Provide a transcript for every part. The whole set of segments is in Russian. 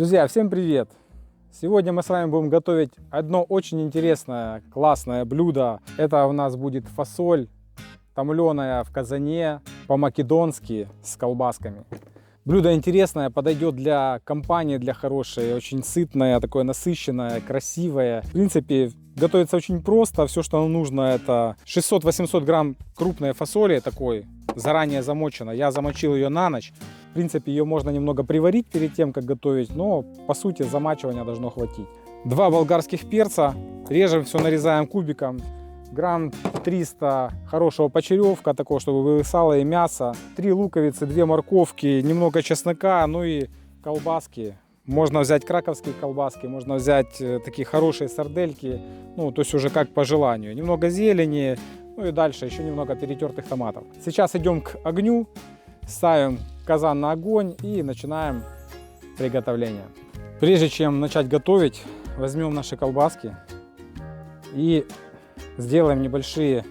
Друзья, всем привет! Сегодня мы с вами будем готовить одно очень интересное, классное блюдо. Это у нас будет фасоль, томленая в казане, по-македонски, с колбасками. Блюдо интересное, подойдет для компании, для хорошей, очень сытное, такое насыщенное, красивое. В принципе, готовится очень просто. Все, что нам нужно, это 600-800 грамм крупной фасоли такой, заранее замочена. Я замочил ее на ночь. В принципе, ее можно немного приварить перед тем, как готовить, но по сути замачивания должно хватить. 2 болгарских перца, режем все, нарезаем кубиком. Грамм 300 хорошего почеревка, такого, чтобы высало и мясо. 3 луковицы, 2 морковки, немного чеснока, ну и колбаски. Можно взять краковские колбаски, можно взять такие хорошие сардельки, ну то есть уже как по желанию. Немного зелени, ну и дальше еще немного перетертых томатов. Сейчас идем к огню, ставим казан на огонь и начинаем приготовление. Прежде чем начать готовить, возьмем наши колбаски и сделаем небольшие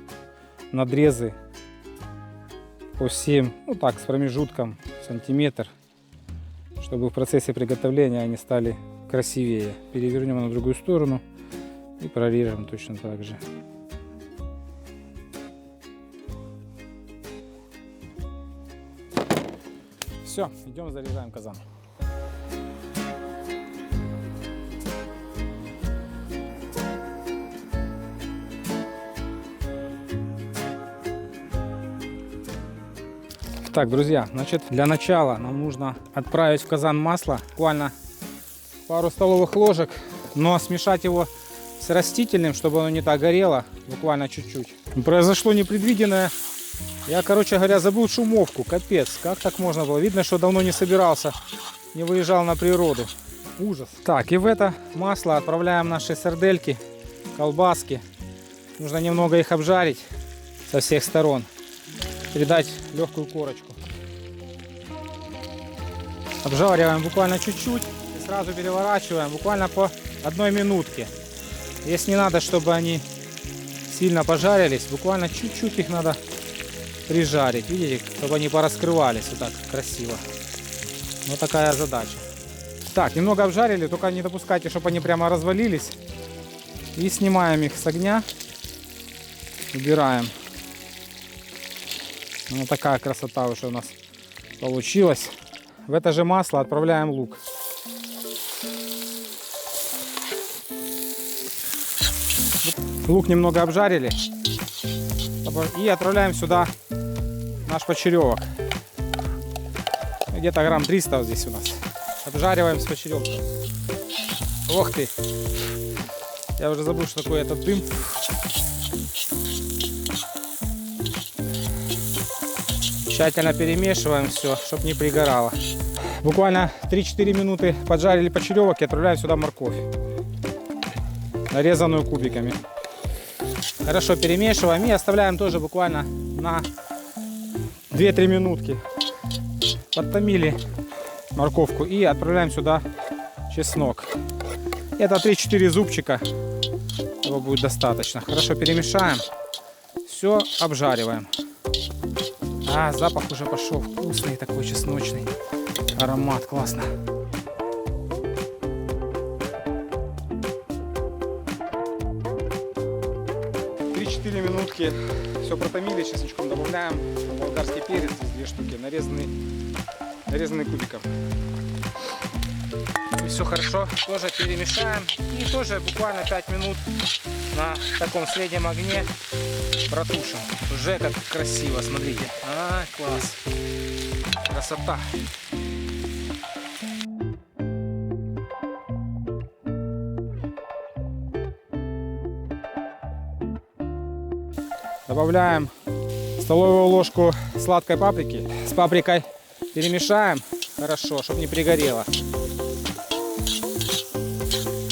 надрезы по всем, ну так, с промежутком сантиметр, чтобы в процессе приготовления они стали красивее. Перевернем на другую сторону и прорежем точно так же. Все, идем зарезаем казан. Так, друзья, значит, для начала нам нужно отправить в казан масло, буквально пару столовых ложек, но смешать его с растительным, чтобы оно не так горело, буквально чуть-чуть. Произошло непредвиденное. Я, короче говоря, забыл шумовку, капец, как так можно было? Видно, что давно не собирался, не выезжал на природу. Ужас. Так, и в это масло отправляем наши сардельки, колбаски. Нужно немного их обжарить со всех сторон, придать легкую корочку. Обжариваем буквально чуть-чуть и сразу переворачиваем буквально по 1 минутке. Если не надо, чтобы они сильно пожарились, буквально чуть-чуть их надо прижарить, видите, чтобы они пораскрывались вот так красиво. Вот такая задача. Так, немного обжарили, только не допускайте, чтобы они прямо развалились. И снимаем их с огня, убираем. Вот такая красота уже у нас получилась. В это же масло отправляем лук. Лук немного обжарили. И отправляем сюда наш почеревок. Где-то грамм 300 вот здесь у нас. Обжариваем с почеревком. Ох ты! Я уже забыл, что такое этот дым. Тщательно перемешиваем все, чтобы не пригорало. Буквально 3-4 минуты поджарили почеревок и отправляем сюда морковь, нарезанную кубиками. Хорошо перемешиваем и оставляем тоже буквально на 2-3 минутки. Подтомили морковку и отправляем сюда чеснок. Это 3-4 зубчика, его будет достаточно. Хорошо перемешаем, все обжариваем. А, запах уже пошел вкусный, такой чесночный. Аромат, классно. Минутки все протомили, чесночком добавляем болгарский перец, здесь 2 штуки, нарезанный кубиком. И все хорошо, тоже перемешаем и тоже буквально 5 минут на таком среднем огне протушим. Уже как красиво, смотрите. А, класс, красота. Добавляем столовую ложку сладкой паприки. С паприкой перемешаем хорошо, чтобы не пригорело.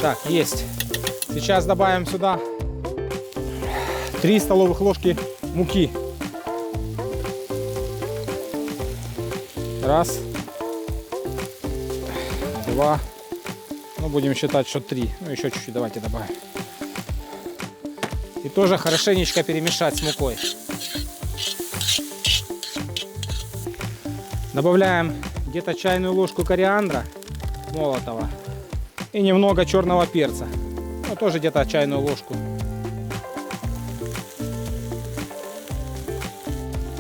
Так, есть. Сейчас добавим сюда 3 столовых ложки муки. Раз, 2, ну будем считать, что 3. Ну еще чуть-чуть давайте добавим. И тоже хорошенечко перемешать с мукой. Добавляем где-то чайную ложку кориандра. молотого. И немного черного перца. Ну, тоже где-то чайную ложку.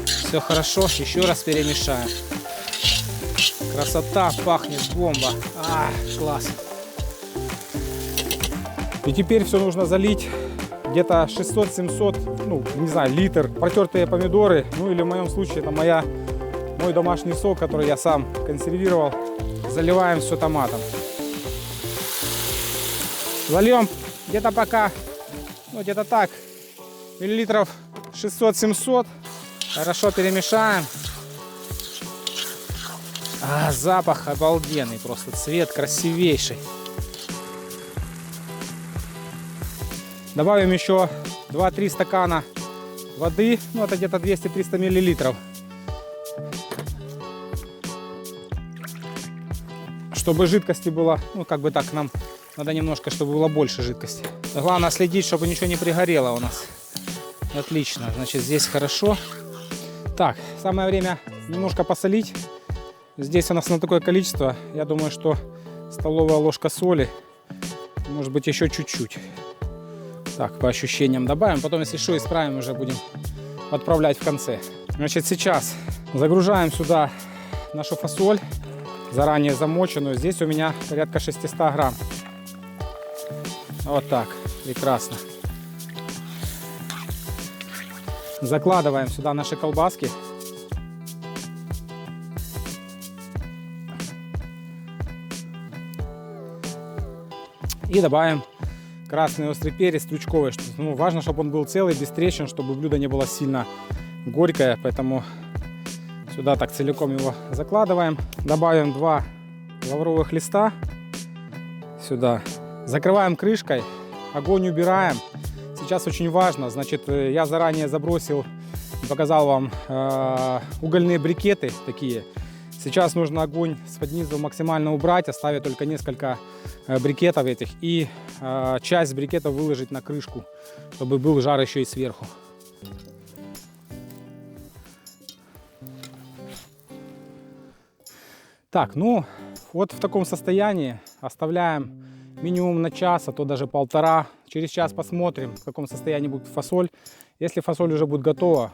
Все хорошо, еще раз перемешаем. Красота, пахнет бомба. Класс. И теперь все нужно залить где-то 600-700, ну, не знаю, литр протертые помидоры. Ну, или в моем случае это мой домашний сок, который я сам консервировал. Заливаем все томатом. Зальем где-то пока, ну, где-то так, миллилитров 600-700. Хорошо перемешаем. Запах обалденный, просто цвет красивейший. Добавим еще 2-3 стакана воды, ну это где-то 200-300 миллилитров. Чтобы жидкости было, ну как бы так, нам надо немножко, чтобы было больше жидкости. Главное следить, чтобы ничего не пригорело у нас. Отлично, значит здесь хорошо. Так, самое время немножко посолить. Здесь у нас на такое количество, я думаю, что столовая ложка соли, может быть еще чуть-чуть. Так, по ощущениям добавим, потом если что исправим, уже будем отправлять в конце. Значит, сейчас загружаем сюда нашу фасоль, заранее замоченную. Здесь у меня порядка 600 грамм. Вот так, прекрасно. Закладываем сюда наши колбаски. И добавим красный острый перец стручковый. Ну, важно, чтобы он был целый, без трещин, чтобы блюдо не было сильно горькое. Поэтому сюда так целиком его закладываем. Добавим 2 лавровых листа сюда. Закрываем крышкой, огонь убираем. Сейчас очень важно, значит, я заранее забросил, показал вам угольные брикеты такие. Сейчас нужно огонь с-под низу максимально убрать, оставить только несколько брикетов этих и часть брикетов выложить на крышку, чтобы был жар еще и сверху. Так, ну вот в таком состоянии оставляем минимум на час, а то даже полтора. Через час посмотрим, в каком состоянии будет фасоль. Если фасоль уже будет готова,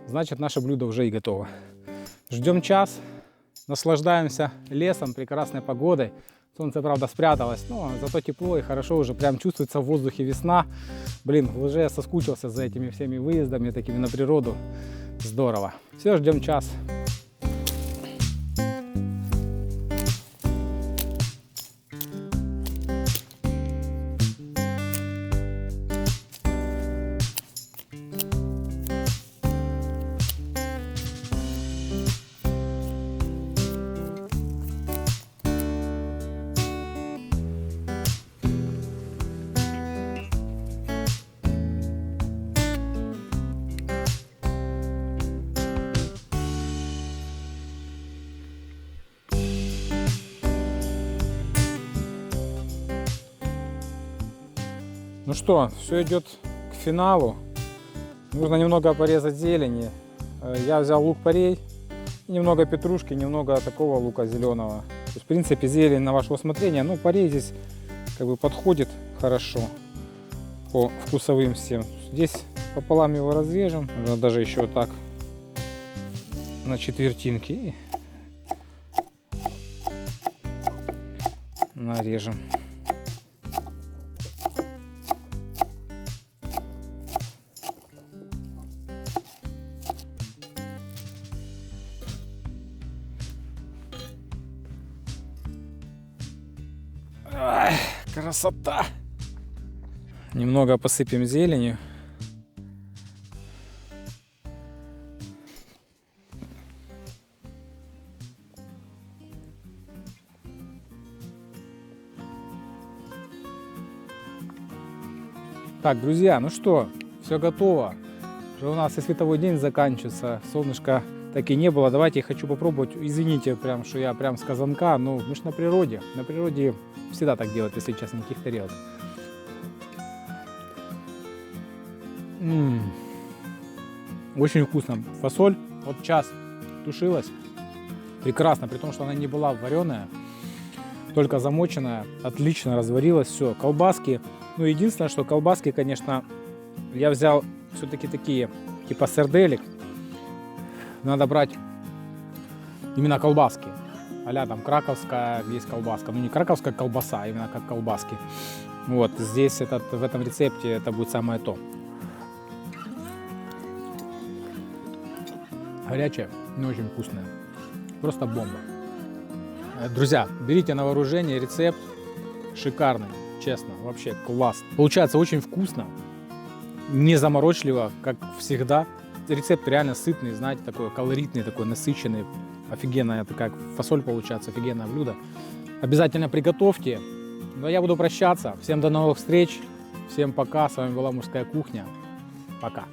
значит наше блюдо уже и готово. Ждем час. Наслаждаемся лесом, прекрасной погодой. Солнце, правда, спряталось, но зато тепло и хорошо уже. Прям чувствуется в воздухе весна. Блин, уже я соскучился за этими всеми выездами, такими на природу. Здорово. Все, ждем час. Ну что, все идет к финалу. Нужно немного порезать зелени. Я взял лук-порей, немного петрушки, немного такого лука зеленого. То есть, в принципе, зелень на ваше усмотрение. Ну, порей здесь как бы подходит хорошо по вкусовым всем. Здесь пополам его разрежем. Можно даже еще вот так на четвертинки. И нарежем. Красота! Немного посыпем зеленью. Так, друзья, ну что, все готово. Уже у нас и световой день заканчивается. Солнышка так и не было. Давайте я хочу попробовать. Извините, прям, что я прям с казанка, но мы же на природе. На природе всегда так делают, если честно, никаких тарелок. Очень вкусно. Фасоль вот час тушилась. Прекрасно, при том, что она не была вареная. только замоченная, отлично разварилась, все, колбаски. Ну, единственное, что колбаски, конечно, я взял все-таки такие, типа сарделек. Надо брать именно колбаски. А-ля там краковская есть колбаска. Ну, не краковская колбаса, а именно как колбаски. Вот, здесь в этом рецепте это будет самое то. Горячая, но очень вкусная. Просто бомба. Друзья, берите на вооружение, рецепт шикарный, честно, вообще класс. Получается очень вкусно, не заморочливо, как всегда. Рецепт реально сытный, знаете, такой колоритный, такой насыщенный. Офигенная такая фасоль получается, офигенное блюдо. Обязательно приготовьте. Но я буду прощаться. Всем до новых встреч. Всем пока. С вами была Мужская кухня. Пока.